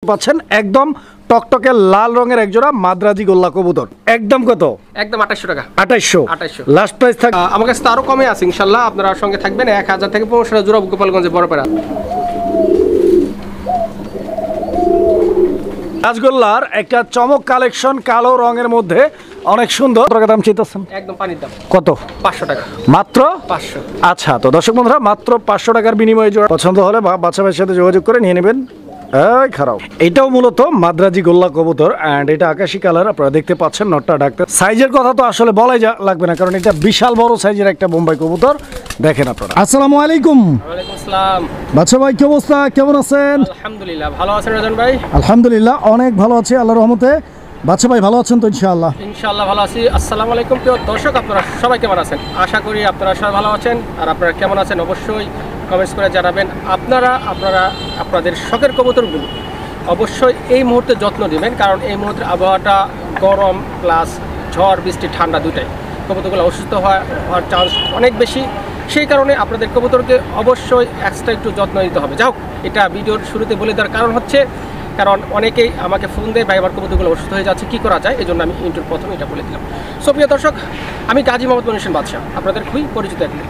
পাচ্ছেন একদম টকটকে লাল রঙের একজোড়া মাদ্রাজি গোল্লা কবুতর। একদম কত? একদম 2800 টাকা। 2800 লাস্ট প্রাইস থাক। আমার কাছে তো আরো কমে আছে ইনশাআল্লাহ, আপনারা সঙ্গে থাকবেন। 1000 থেকে 1500 জোড়া গোপালগঞ্জে বড় পায়রা। রাজগোল্লার একটা চমক কালেকশন, কালো রঙের মধ্যে অনেক সুন্দর। কত টাকা দাম চাইতেছেন? একদম পানির দাম। কত? 500 টাকা মাত্র 500। আচ্ছা, তো দর্শক বন্ধুরা মাত্র 500 টাকার বিনিময়ে জোড়া পছন্দ হলে বাচ্চা ভাইয়ের সাথে যোগাযোগ করে নিয়ে নেবেন। খারাপ, এটাও মূলত মাদ্রাজি গোল্লা কবুতর এন্ড এটা আকাশি কালার। আপনারা দেখতে পাচ্ছেন নটটা ডাকতে। সাইজের কথা তো আসলে বলাই লাগবে না, কারণ এটা বিশাল বড় সাইজের একটা বোম্বাই কবুতর। দেখেন আপনারা। আসসালামু আলাইকুম। ওয়ালাইকুম আসসালাম। বাচ্চা ভাই কি অবস্থা, কেমন আছেন? আলহামদুলিল্লাহ ভালো আছেন রাজন ভাই? আলহামদুলিল্লাহ অনেক ভালো আছি আল্লাহর রহমতে। বাচ্চা ভাই ভালো আছেন তো? ইনশাআল্লাহ ইনশাআল্লাহ ভালো আছি। আসসালামু আলাইকুম প্রিয় দর্শক, আপনারা সবাই কেমন আছেন? আশা করি আপনারা সবাই ভালো আছেন। আর আপনারা কেমন আছেন অবশ্যই কমেন্টস করে জানাবেন। আপনারা আপনাদের শখের কবুতরগুলো অবশ্যই এই মুহূর্তে যত্ন নেবেন, কারণ এই মুহূর্তে আবহাওয়াটা গরম প্লাস ঝড় বৃষ্টি ঠান্ডা দুটাই। কবুতরগুলো অসুস্থ হওয়ার চান্স অনেক বেশি। সেই কারণে আপনাদের কবুতরকে অবশ্যই এক্সট্রা একটু যত্ন নিতে হবে। যাও, এটা ভিডিওর শুরুতে বলে দেওয়ার কারণ হচ্ছে, কারণ অনেকেই আমাকে ফোন দেয় ভাই আমার কবুতরগুলো অসুস্থ হয়ে যাচ্ছে, কী করা যায়? এই জন্য আমি ইন্টার প্রথমে এটা বলে দিলাম। সো প্রিয় দর্শক, আমি গাজী মোহাম্মদ মনির বাদশা, আপনাদের খুবই পরিচিত এক লোক।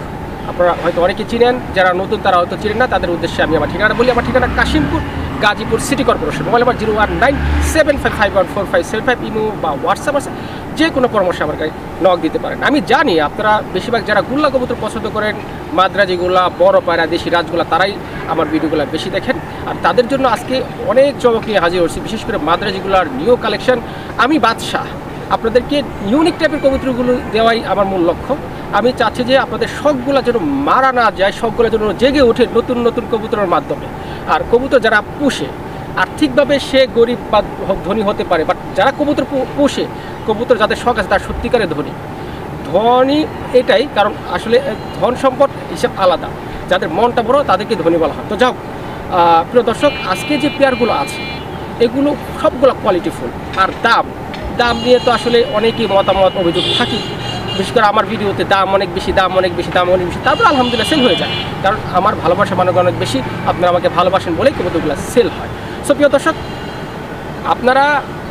আপনারা হয়তো অনেকে চিনেন, যারা নতুন তারা হয়তো চিনেন না, তাদের উদ্দেশ্যে আমি আমার ঠিকানা বলি। আমার ঠিকানা Kashimpur, Gazipur city corporation. Mobile number 01975514575। Imo বা হোয়াটসঅ্যাপ আছে, যে কোনো পরামর্শ আমার কাছে নক দিতে পারেন। আমি জানি আপনারা বেশিরভাগ যারা গুল্লা কবুতর পছন্দ করেন, মাদ্রাজিগুলা, বড় পায়রা, দেশি রাজগুলা, তারাই আমার ভিডিওগুলো বেশি দেখেন। আর তাদের জন্য আজকে অনেক চমক নিয়ে হাজির হচ্ছি, বিশেষ করে মাদ্রাজিগুলার নিউ কালেকশন। আমি বাদশা, আপনাদেরকে ইউনিক টাইপের কবুতরগুলো দেওয়াই আমার মূল লক্ষ্য। আমি চাচ্ছি যে আপনাদের শখগুলো যেন মারা না যায়, শখগুলো যেন জেগে ওঠে নতুন নতুন কবুতরের মাধ্যমে। আর কবুতর যারা পুষে, আর্থিকভাবে সে গরিব বা ধনী হতে পারে, বাট যারা কবুতর পুষে, কবুতর যাদের শখ আছে তারা সত্যিকারের ধনী। ধনী এটাই, কারণ আসলে ধন সম্পদ হিসাব আলাদা। যাদের মনটা বড় তাদেরকে ধনী বলা হয়। তো যাও প্রিয় দর্শক, আজকে যে পেয়ারগুলো আছে এগুলো সবগুলো কোয়ালিটিফুল। আর দাম নিয়ে তো আসলে অনেকই মতামত অভিযোগ থাকি, বিশেষ করে আমার ভিডিওতে দাম অনেক বেশি, তারপর আলহামদুলিল্লাহ সেল হয়ে যায়, কারণ আমার ভালোবাসা মানুষ অনেক বেশি। আপনারা আমাকে ভালোবাসেন বলেই কবুতরগুলো সেল হয়। সো প্রিয় দর্শক, আপনারা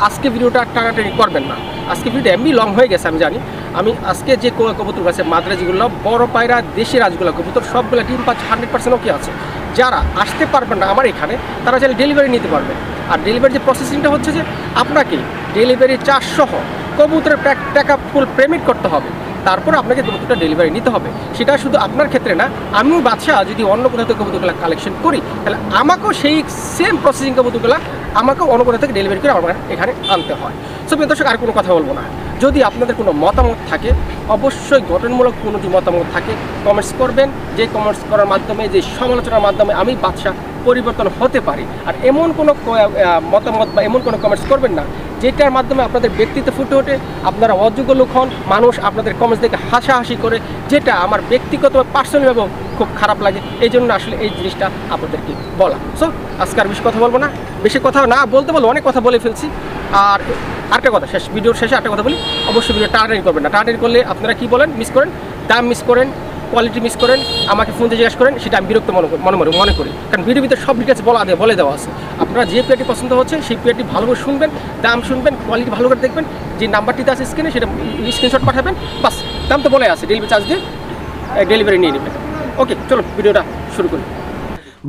আজকে ভিডিওটা টানাটানি করবেন না। আজকে ভিডিওটা এমনি লং হয়ে গেছে আমি জানি। আমি আজকে যে কবুতর আছে মাদ্রাজিগুলো, বড় পায়রা, দেশি রাজগুলো কবুতর, সবগুলো টিম পাঁচ 100% ওকে আছে। যারা আসতে পারবেন না আমার এখানে, তারা চাইলে ডেলিভারি নিতে পারবেন। আর ডেলিভারি যে প্রসেসিংটা হচ্ছে যে আপনাকে ডেলিভারি চার্জ সহ কবুতরের টাকা ফুল পেমেন্ট করতে হবে, তারপর আপনাকে কবুতরটা ডেলিভারি নিতে হবে। সেটা শুধু আপনার ক্ষেত্রে না, আমিও বাদশা যদি অন্য কোথাও থেকে কবুতরগুলো কালেকশন করি, তাহলে আমাকেও সেই সেম প্রসেসিং কবুতরগুলো আমাকেও অন্য কোথাও থেকে ডেলিভারি করে আমার এখানে আনতে হয়। সো প্রিয় দর্শক, আর কোনো কথা বলবো না। যদি আপনাদের কোনো মতামত থাকে, অবশ্যই গঠনমূলক কোনো যদি মতামত থাকে কমেন্টস করবেন। যে কমেন্টস করার মাধ্যমে, যে সমালোচনার মাধ্যমে আমি বাদশা পরিবর্তন হতে পারি। আর এমন কোনো মতামত বা এমন কোনো কমেন্টস করবেন না যেটার মাধ্যমে আপনাদের ব্যক্তিত্ব ফুটে ওঠে, আপনারা অযোগ্য লোক হন, মানুষ আপনাদের কমেন্টস দেখে হাসাহাসি করে, যেটা আমার ব্যক্তিগত পার্সোনালিভাবে খুব খারাপ লাগে। এই জন্য আসলে এই জিনিসটা আপনাদেরকে বলা। সো আজকে আর বেশি কথা বলবো না, বেশি কথা না বলতে অনেক কথা বলে ফেলছি। আর আরেকটা কথা, ভিডিওর শেষে একটা কথা বলি, অবশ্যই ভিডিও টানাটানি করবেন না। টানাটানি করলে আপনারা কি বলেন, মিস করেন, দাম মিস করেন, কোয়ালিটি মিস করেন, আমাকে ফোন দিয়ে জিজ্ঞাসা করেন, সেটা আমি বিরক্ত মনে করি। কারণ ভিডিওর ভিতরে সব ডিটেলস বলে দেওয়া আছে। আপনারা যে পেয়ারটি পছন্দ হচ্ছে সেই পেয়ারটি ভালো করে শুনবেন, দাম শুনবেন, কোয়ালিটি ভালো করে দেখবেন। যে নাম্বারটিতে আছে স্ক্রিনে, সেটা স্ক্রিনশট পাঠাবেন, বাস। দাম তো বলে আছে, ডেলিভারি চার্জ দিয়ে ডেলিভারি নিয়ে নেবেন। ওকে, চলো ভিডিওটা শুরু করি।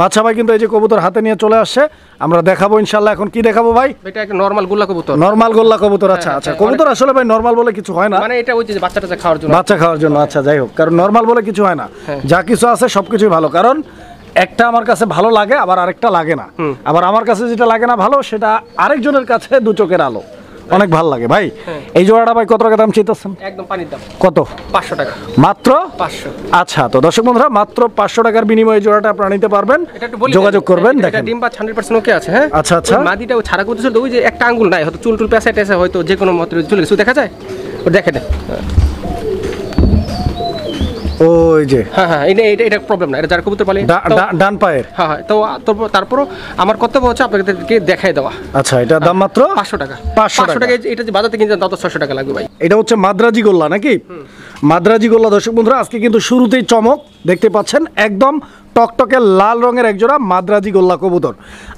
বাচ্চা ভাই কিন্তু এই যে কবুতর হাতে নিয়ে চলে আসছে, আমরা দেখাবো ইনশাআল্লাহ। এখন কি দেখাবো ভাই? এটা একটা নরমাল গোল্লা কবুতর। নরমাল গোল্লা কবুতর। আচ্ছা আচ্ছা, কবুতর আসলে ভাই নরমাল বলে কিছু হয় না, মানে এটা ওই যে বাচ্চাটা খাওয়ার জন্য, বাচ্চা খাওয়ার জন্য। আচ্ছা, যাই হোক, কারণ নরমাল বলে কিছু হয় না, যা কিছু আছে সবকিছুই ভালো। কারণ একটা আমার কাছে ভালো লাগে, আবার আরেকটা লাগে না। আবার আমার কাছে যেটা লাগে না ভালো, সেটা আরেকজনের কাছে দু চোখের আলো। অনেক ভালো লাগে ভাই। এই জোড়াটা ভাই কত টাকা দাম চাইতেছেন? একদম পানির দাম। কত? 500 টাকা মাত্র 500। আচ্ছা, তো দর্শক বন্ধুরা মাত্র 500 টাকার বিনিময়ে জোড়াটা আপনারা নিতে পারবেন, যোগাযোগ করবেন। দেখেন ডিম বাচ্চা 100% ওকে আছে। হ্যাঁ, আচ্ছা আচ্ছা। মাদিটা ও ছাড়া করতেছিল, ওই যে একটা আঙ্গুল নাই, হয়তো চুল পেঁচা টেসে হয়তো যে কোনো মত চলে গেছে, দেখা যায় ও, দেখে দেন। ওই যে হ্যাঁ, এটা প্রবলেম না, এটা যার কবুতর পালে ডান পায়ের। হ্যাঁ, তো তারপরও আমার কর্তব্য হচ্ছে আপনাদেরকে দেখাই দেওয়া। আচ্ছা, এটা দাম মাত্র 500 টাকা। 500 টাকা। এটা যে বাজারে কিনতে তত 600 টাকা লাগবে ভাই। এটা হচ্ছে মাদ্রাজি গোল্লা নাকি? মাদ্রাজি গোল্লা দর্শক বন্ধুরা আজকে কিন্তু শুরুতেই চমক দেখতে পাচ্ছেন, একদম টকটকে লাল রঙের একজোড়া মাদ্রাজি গোল্লা কবুতর।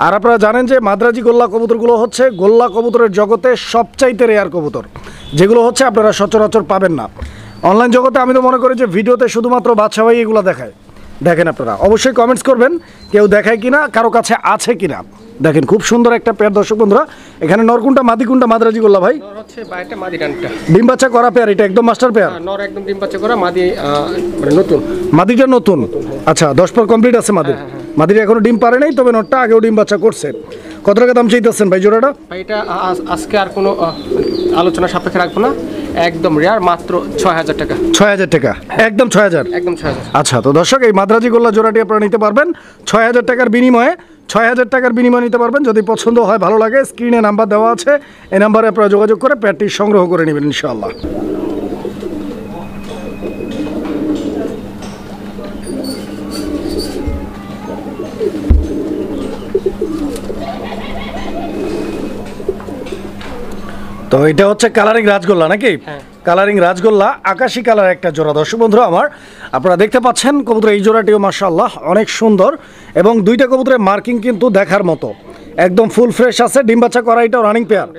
আর আপনারা জানেন যে মাদ্রাজি গোল্লা কবুতরগুলো হচ্ছে গোল্লা কবুতরের জগতে সবচাইতে রেয়ার কবুতর, যেগুলো হচ্ছে আপনারা সচরাচর পাবেন না অনলাইন জগতে। আমি তো মনে করি যে ভিডিওতে শুধুমাত্র বাদশা ভাই এগুলো দেখায়। দেখেন আপনারা অবশ্যই কমেন্টস করবেন কেউ দেখায় কিনা, কারো কাছে আছে কিনা। দেখেন খুব সুন্দর একটা পেয়ার দর্শক বন্ধুরা। এখানে নরকুন্টা মাদিকুন্টা মাদ্রাজি গোল্লা ভাই, নর হচ্ছে বাইটা মাদি ডানটা, ডিম বাচ্চা করা পেয়ার, এটা একদম মাস্টার পেয়ার। নর একদম ডিম বাচ্চা করা, মাদি মানে নতুন, মাদিটা নতুন। আচ্ছা 10 পর কমপ্লিট আছে মাদির। মাদির এখনো ডিম পারে নাই, তবে নটটা আগেও ডিম বাচ্চা করছে। কত টাকা দাম চাইতেছেন ভাই জোড়াটা? ভাই এটা আজকে আর কোনো আলোচনা সাপেক্ষে রাখবো না, একদম রেয়ার, মাত্র 6000 টাকা। 6000 টাকা, একদম 6000। একদম 6000। আচ্ছা তো দর্শক এই মাদ্রাজি গোল্লা জোড়াটি আপনারা নিতে পারবেন 6000 টাকার বিনিময়ে। 6000 টাকার বিনিময়ে নিতে পারবেন। যদি পছন্দ হয়, ভালো লাগে, স্ক্রিনে নাম্বার দেওয়া আছে, এই নাম্বারে আপনারা যোগাযোগ করে পেয়ারটি সংগ্রহ করে নেবেন ইনশাআল্লাহ। তো এটা হচ্ছে কালারিং রাজগোল্লা নাকি? কালারিং রাজগোল্লা আকাশী কালার একটা জোড়া দর্শক বন্ধুরা আমার। আপনারা দেখতে পাচ্ছেন কবুতর এই জোড়াটিও মাশাআল্লাহ অনেক সুন্দর, এবং দুইটা কবুতরের মার্কিং কিন্তু দেখার মতো, একদম ফুল ফ্রেশ আছে। ডিম বাচ্চা করা এটাও রানিং পেয়ার।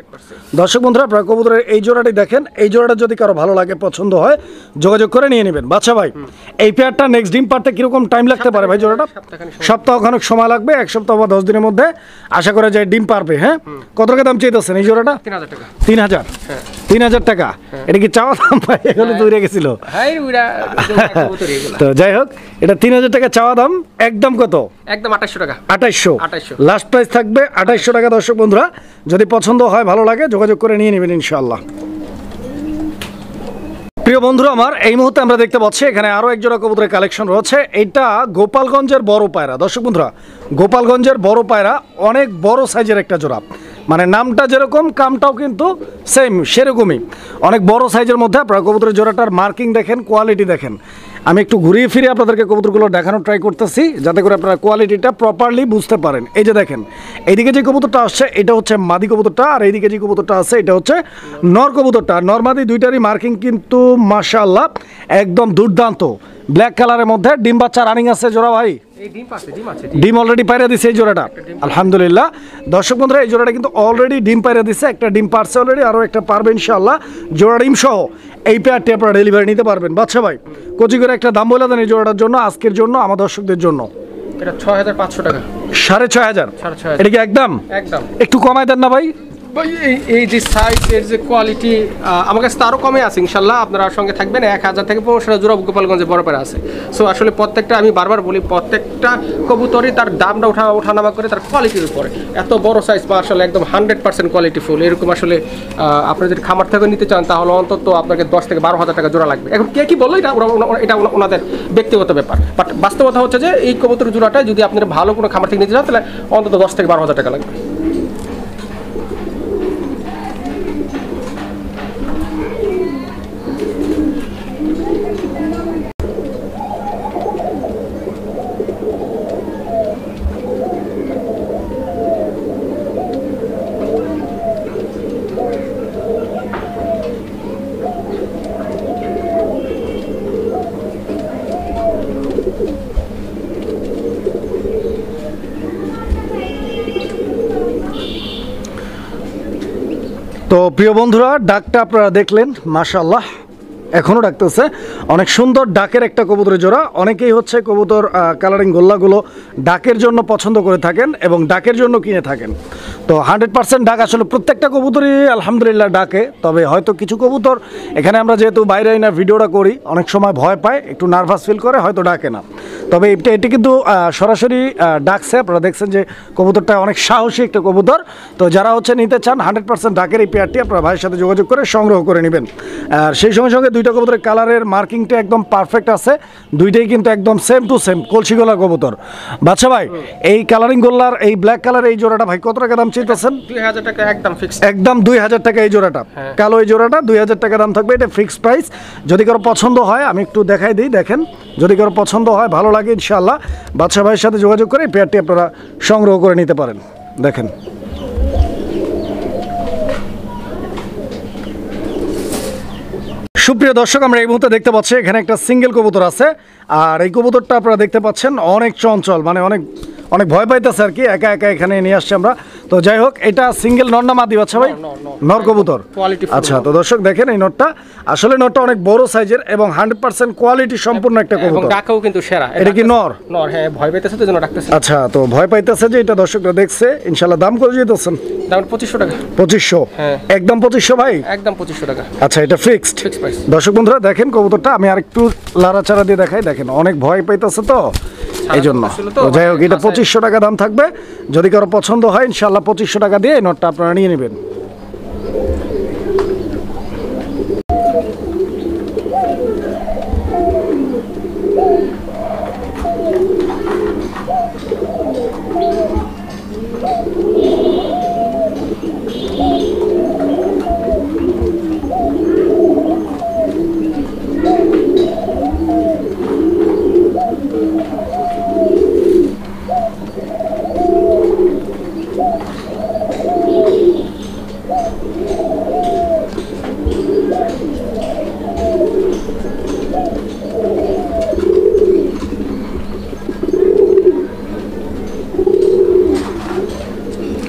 দর্শক বন্ধুরা আপনারা কবুতরের এই জোড়াটি দেখেন, এই জোড়াটা যদি কারো ভালো লাগে, পছন্দ হয়, যোগাযোগ করে নিয়ে নেবেন। বাচ্চা ভাই এই পেয়ারটা নেক্সট ডিম পারতে কিরকম টাইম লাগতে পারে ভাই জোড়াটা? সপ্তাহখানেক সময় লাগবে, 1 সপ্তাহ বা 10 দিনের মধ্যে আশা করা যায় ডিম পারবে। হ্যাঁ, কত টাকা দাম চাইতেছেন এই জোড়াটা? 3000 টাকা। 3000? 3000 টাকা। এটা কি চাওয়া দাম ভাই? এগুলো দূরে গেছিল। তো যাই হোক, এটা 3000 টাকা চাওয়া দাম, একদম কত? একদম 2800 টাকা। 2800 লাস্ট প্রাইস থাকবে 2800 টাকা দর্শক বন্ধুরা। যদি পছন্দ হয়, ভালো লাগে, যোগাযোগ করে নিয়ে নেবেন ইনশাআল্লাহ। প্রিয় বন্ধুরা আমার, এই মুহূর্তে আমরা দেখতে পাচ্ছি এখানে আরো এক জোড়া কবুতরের কালেকশন রয়েছে। এটা গোপালগঞ্জের বড় পায়রা দর্শক বন্ধুরা, গোপালগঞ্জের বড় পায়রা, অনেক বড় সাইজের একটা জোড়া। মানে নামটা যেরকম, কামটাও কিন্তু সেম, সেরকমই অনেক বড় সাইজের মধ্যে। আপনারা কবুতরের জোড়াটার মার্কিং দেখেন, কোয়ালিটি দেখেন। আমি একটু ঘুরিয়ে ফিরে আপনাদেরকে কবুতরগুলো দেখানোর ট্রাই করতেছি, যাতে করে আপনারা কোয়ালিটিটা প্রপারলি বুঝতে পারেন। এই যে দেখেন, এইদিকে যে কবুতরটা আসছে এটা হচ্ছে মাদি কবুতরটা, আর এইদিকে যে কবুতরটা আছে এটা হচ্ছে নর কবুতরটা। নরমাদি দুইটারই মার্কিং কিন্তু মাশাআল্লাহ একদম দুর্দান্ত, ব্ল্যাক কালারের মধ্যে। ডিম বাচ্চা রানিং আছে জোড়া ভাই? ডিম অলরেডি পাইরা দিছে এই জোড়াটা, আলহামদুলিল্লাহ। দর্শক বন্ধুরা এই জোড়াটা কিন্তু অলরেডি ডিম পাইরা দিছে, একটা ডিম পারছে অলরেডি, আরও একটা পারবে ইনশাআল্লাহ। জোড়া ডিম সহ এই পেয়ারটি আপনারা ডেলিভারি নিতে পারবেন। বাচ্চা ভাই কচি করে একটা দাম বলে দেন এই জোড়াটার জন্য, আজকের জন্য, আমার দর্শকদের জন্য। এটা 6500 টাকা। 6500? 6500। এটা কি একদম? একদম। একটু কমায় দেন না ভাই? ভাই এই যে সাইজ, এর যে কোয়ালিটি, আমার কাছে আরও কমে আছে ইনশাল্লাহ। আপনারা সঙ্গে থাকবেন। 1000 থেকে 1500 জোড়া গোপালগঞ্জে বড় পায়রা আছে। সো আসলে প্রত্যেকটা, আমি বারবার বলি, প্রত্যেকটা কবুতরই তার দামটা ওঠানামা করে তার কোয়ালিটির উপরে। এত বড় সাইজ বা আসলে একদম 100% কোয়ালিটি ফুল, এরকম আসলে আপনি যদি খামার থেকে নিতে চান তাহলে অন্তত আপনাকে 10 থেকে 12,000 টাকা জোড়া লাগবে। এখন কে কি বললো এটা ওনাদের ব্যক্তিগত ব্যাপার, বাট বাস্তবতা হচ্ছে যে এই কবুতর জোড়াটা যদি আপনার ভালো কোনো খামার থেকে নিতে চান তাহলে অন্তত 10 থেকে 12,000 টাকা লাগবে। তো প্রিয় বন্ধুরা ডাকটা আপনারা দেখলেন, মাশাআল্লাহ এখনও ডাকতেছে। অনেক সুন্দর ডাকের একটা কবুতরের জোড়া। অনেকেই হচ্ছে কবুতর কালারিং গোল্লাগুলো ডাকের জন্য পছন্দ করে থাকেন এবং ডাকের জন্য কিনে থাকেন। তো 100% ডাক আসলে প্রত্যেকটা কবুতরই আলহামদুলিল্লাহ ডাকে। তবে হয়তো কিছু কবুতর, এখানে আমরা যেহেতু বাইরে না ভিডিওটা করি, অনেক সময় ভয় পায়, একটু নার্ভাস ফিল করে, হয়তো ডাকে না। তবে এটি কিন্তু সরাসরি ডাকছে। আপনারা দেখছেন যে কবুতরটা অনেক সাহসী একটা কবুতর। তো যারা হচ্ছে নিতে চান 100% ডাকের এই পেয়ারটি, আপনারা ভাইয়ের সাথে যোগাযোগ করে সংগ্রহ করে নেবেন। আর সেই সঙ্গে সঙ্গে দুইটা কবুতরের কালারের মার্কিংটা একদম পারফেক্ট আছে, দুইটাই কিন্তু একদম সেম টু সেম কলসি গোলা কবুতর। বাচ্চা ভাই এই কালারিং গোল্লার এই ব্ল্যাক কালার এই জোড়াটা ভাই কত টাকা দাম চাইতেছেন? 2000 টাকা একদম ফিক্স। একদম 2000 টাকা এই জোড়াটা, কালো এই জোড়াটা 2000 টাকা দাম থাকবে, এটা ফিক্সড প্রাইস। যদি কারো পছন্দ হয়, আমি একটু দেখাই দিই, দেখেন, যদি কারো পছন্দ হয়, ভালো লাগে ইনশাআল্লাহ, বাচ্চা ভাইয়ের সাথে যোগাযোগ করে পেয়ারটি আপনারা সংগ্রহ করে নিতে পারেন। দেখেন সুপ্রিয় দর্শক, আমরা এই মুহূর্তে দেখতে পাচ্ছি এখানে একটা সিঙ্গেল কবুতর আছে। আর এই কবুতরটা আপনারা দেখতে পাচ্ছেন অনেক চঞ্চল, মানে অনেক অনেক ভয় পাইতেছে আর কি, একা একা এখানে নিয়ে আসছে আমরা। তো যাই হোক, এটা সিঙ্গেল নর না মাদি বাচ্চা ভাই? নর কবুতর। আচ্ছা, তো দর্শক দেখেন এই নরটা, আসলে নরটা অনেক বড় সাইজের এবং 100% কোয়ালিটি সম্পূর্ণ একটা কবুতর। এবং ডাকাও কিন্তু সেরা। এটা কি নর? নর, হ্যাঁ, ভয় পাইতেছে তো জন্য ডাকতেছে। আচ্ছা, তো ভয় পাইতেছে যে এটা দর্শকরা দেখছে। ইনশাআল্লাহ দাম করে দিতেছেন? দাম 2500 টাকা। 2500? হ্যাঁ, একদম 2500 ভাই? একদম 2500 টাকা। আচ্ছা, এটা ফিক্সড প্রাইস। দর্শক বন্ধুরা দেখেন কবুতরটা, আমি আরেকটু লাড়াচাড়া দিয়ে দেখাই। দেখেন অনেক ভয় পাইতেছে তো এই জন্য। তো যাই হোক, এটা 2500 টাকা দাম থাকবে। যদি কারো পছন্দ হয় ইনশাআল্লাহ 2500 টাকা দিয়ে এই নোটটা আপনারা নিয়ে নেবেন।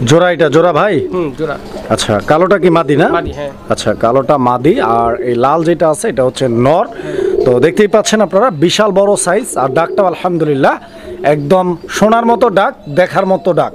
জোড়া, এটা জোড়া ভাই? জোড়া। আচ্ছা, কালোটা কি মাদি না? মাদি, হ্যাঁ। আচ্ছা, কালোটা মাদি আর এই লাল যেটা আছে এটা হচ্ছে নর। তো দেখতেই পাচ্ছেন আপনারা, বিশাল বড় সাইজ আর ডাকটাও আলহামদুলিল্লাহ একদম সোনার মতো ডাক, দেখার মতো ডাক।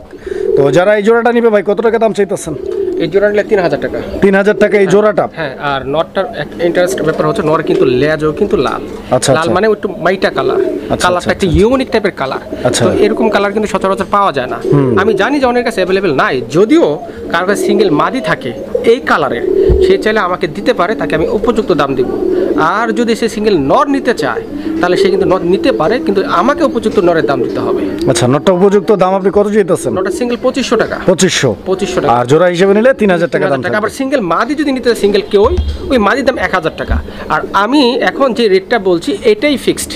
তো যারা এই জোড়াটা নিবে ভাই, কত টাকা দাম চাইতেছেন? এই জোড়া নিলে 3000 টাকা। 3000 টাকা এই জোড়াটা? হ্যাঁ, আর নটটার ইন্টারেস্ট ব্যাপার হচ্ছে নর কিন্তু লেজও কিন্তু লাল। আচ্ছা, লাল মানে একটু মাইটা কালার। কালারটা একটা ইউনিক টাইপের কালার। তো এরকম কালার কিন্তু সচরাচর পাওয়া যায় না। আমি জানি যে অনেকের কাছে অ্যাভেলেবেল নাই, যদিও কারো কাছে সিঙ্গেল মাদি থাকে এই কালারের, সে চাইলে আমাকে দিতে পারে, তাকে আমি উপযুক্ত দাম দিব। আর যদি সে সিঙ্গেল নর নিতে চায় তাহলে সে কিন্তু নর নিতে পারে, কিন্তু আমাকে উপযুক্ত নরের দাম দিতে হবে। আচ্ছা, নরটা উপযুক্ত দাম আপনি কত চাইতেছেন? নরটা সিঙ্গেল 2500 টাকা। 2500 টাকা। আর জোড়া হিসেবে নিলে 3000 টাকা দাম। আবার সিঙ্গেল মাদি যদি নিতে চায় সিঙ্গেল কেউ, ওই মাদির দাম 1000 টাকা। আর আমি এখন যে রেটটা বলছি এটাই ফিক্সড।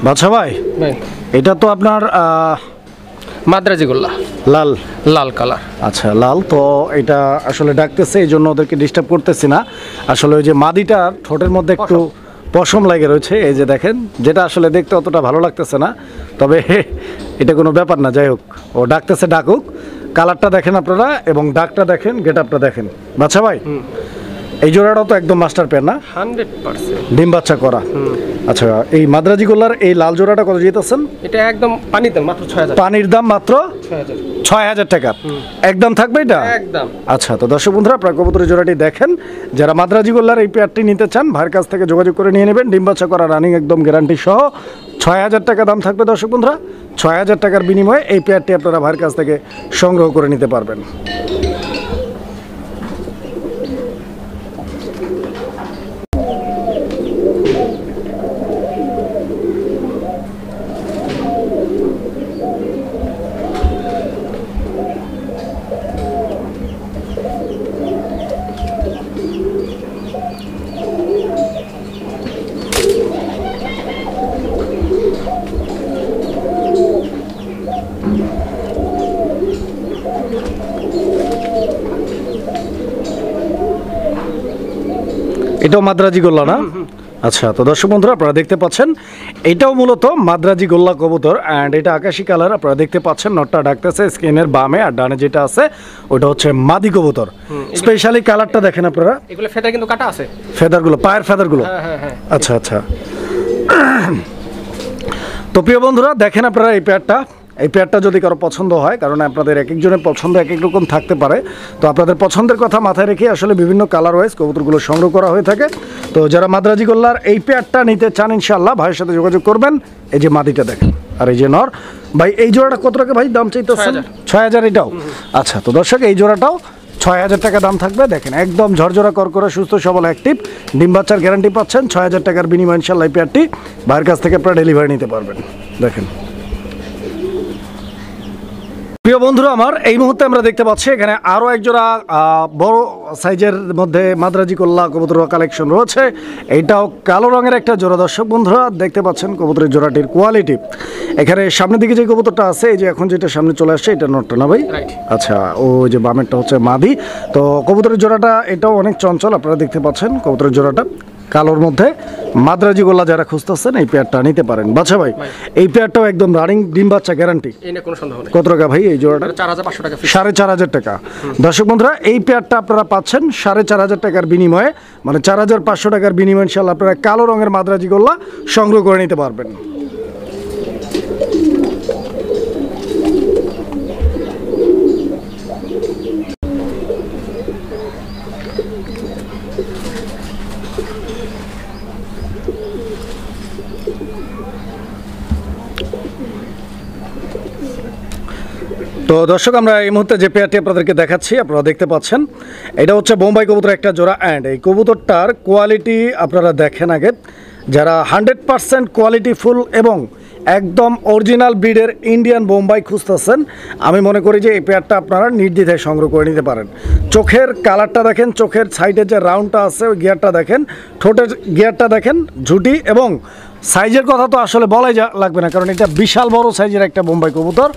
বাচ্চা ভাই, এটা তো আপনার মাদ্রাজি গোল্লা, লাল লাল কালার। আচ্ছা, লাল। তো এটা আসলে ডাকতেছে, এই জন্য ওদেরকে ডিস্টার্ব করতেছি না। আসলে ওই যে মাদিটার ঠোঁটের মধ্যে একটু পশম লাগে রয়েছে, এই যে দেখেন, যেটা আসলে দেখতে অতটা ভালো লাগতেছে না, তবে এটা কোনো ব্যাপার না। যাই হোক, ও ডাকতেছে, ডাকুক। কালারটা দেখেন আপনারা এবং ডাকটা দেখেন, গেট আপটা দেখেন। বাচ্চা ভাই, এই জোড়াটাও তো একদম মাস্টার পেয়ার না? 100% ডিম বাচ্চা করা। আচ্ছা, এই মাদ্রাজি গোল্লার এই লাল জোড়াটা কত যেতেছেন? এটা একদম পানির দাম মাত্র 6000। পানির দাম মাত্র 6000 টাকা একদম থাকবে এটা? একদম। আচ্ছা, তো দর্শক বন্ধুরা, আপনারা কবুতরের জোড়াটি দেখেন। যারা মাদ্রাজি গোল্লার এই পেয়ারটি নিতে চান, ভাইয়ের কাছ থেকে যোগাযোগ করে নিয়ে নেবেন। ডিম বাচ্চা করা, রানিং একদম গ্যারান্টি সহ 6000 টাকা দাম থাকবে দর্শক বন্ধুরা। 6000 টাকার বিনিময়ে এই পেয়ারটি আপনারা ভাইয়ের কাছ থেকে সংগ্রহ করে নিতে পারবেন। এটাও মাদ্রাজি গোল্লা না? আচ্ছা, তো দর্শক বন্ধুরা, আপনারা দেখতে পাচ্ছেন এটাও মূলত মাদ্রাজি গোল্লা কবুতর অ্যান্ড এটা আকাশি কালার। আপনারা দেখতে পাচ্ছেন নটটা ডাকতেছে স্ক্রিনের বামে, আর ডানে যেটা আছে ওটা হচ্ছে মাদি কবুতর। স্পেশালি কালারটা দেখেন আপনারা, এগুলো ফেদার কিন্তু কাটা আছে, ফেদারগুলো, পায়ের ফেদারগুলো। আচ্ছা আচ্ছা। তো প্রিয় বন্ধুরা, দেখেন আপনারা এই পেয়ারটা যদি কারো পছন্দ হয়, কারণ আপনাদের এক একজনের পছন্দ এক এক রকম থাকতে পারে, তো আপনাদের পছন্দের কথা মাথায় রেখে আসলে বিভিন্ন কালার ওয়াইজ কবুতরগুলো সংগ্রহ করা হয়ে থাকে। তো যারা মাদ্রাজি গোল্লার এই পেয়ারটা নিতে চান ইনশাআল্লাহ ভাইয়ের সাথে যোগাযোগ করবেন। এই যে মাদিটা দেখেন আর এই যে নর। ভাই, এই জোড়াটা কত টাকা ভাই দাম চাইতেছেন? 6000। এটাও? আচ্ছা, তো দর্শক এই জোড়াটাও 6,000 টাকা দাম থাকবে। দেখেন একদম ঝরঝরা করকরে সুস্থ সবল অ্যাক্টিভ ডিম বাচ্চার গ্যারান্টি পাচ্ছেন। 6,000 টাকার বিনিময়ে ইনশাআল্লাহ এই পেয়ারটি ভাইয়ের কাছ থেকে আপনারা ডেলিভারি নিতে পারবেন। দেখেন প্রিয় বন্ধুরা আমার, এই মুহূর্তে আমরা দেখতে পাচ্ছি এখানে আরও এক জোড়া বড় সাইজের মধ্যে মাদ্রাজি কল্লা কবুতর কালেকশন রয়েছে। এইটাও কালো রঙের একটা জোড়া। দর্শক বন্ধুরা দেখতে পাচ্ছেন কবুতরের জোড়াটির কোয়ালিটি। এখানে সামনের দিকে যে কবুতরটা আছে, এই যে এখন যেটা সামনে চলে আসছে, এটা নটটা না ভাই? আচ্ছা, ও যে বামেরটা হচ্ছে মাদি। তো কবুতরের জোড়াটা এটাও অনেক চঞ্চল, আপনারা দেখতে পাচ্ছেন কবুতরের জোড়াটা কালোর মধ্যে মাদ্রাজি গোল্লা যারা খুঁজতেছেন এই পেয়ারটা নিতে পারেন। বাচ্চা ভাই এই পেয়ারটাও একদম রানিং ডিম বাচ্চা গ্যারান্টি। কত টাকা ভাই এই জোড়াটা? 4,500 টাকা। 4,500 টাকা। দর্শক বন্ধুরা এই পেয়ারটা আপনারা পাচ্ছেন 4,500 টাকার বিনিময়ে, মানে 4,500 টাকার বিনিময়ে ইনশাআল্লাহ আপনারা কালো রঙের মাদ্রাজি গোল্লা সংগ্রহ করে নিতে পারবেন। তো দর্শক আমরা এই মুহূর্তে যে পেয়ারটি আপনাদেরকে দেখাচ্ছি, আপনারা দেখতে পাচ্ছেন এটা হচ্ছে বোম্বাই কবুতর একটা জোড়া। অ্যান্ড এই কবুতরটার কোয়ালিটি আপনারা দেখেন আগে, যারা 100% কোয়ালিটি ফুল এবং একদম অরিজিনাল ব্রিডের ইন্ডিয়ান বোম্বাই খুঁজতেছেন, আমি মনে করি যে এই পেয়ারটা আপনারা নির্দ্বিধায় সংগ্রহ করে নিতে পারেন। চোখের কালারটা দেখেন, চোখের সাইডে যে রাউন্ডটা আছে ওই গিয়ারটা দেখেন, ঠোঁটের গিয়ারটা দেখেন, ঝুটি এবং সাইজের কথা তো আসলে বলাই লাগবে না, কারণ এটা বিশাল বড় সাইজের একটা বোম্বাই কবুতর।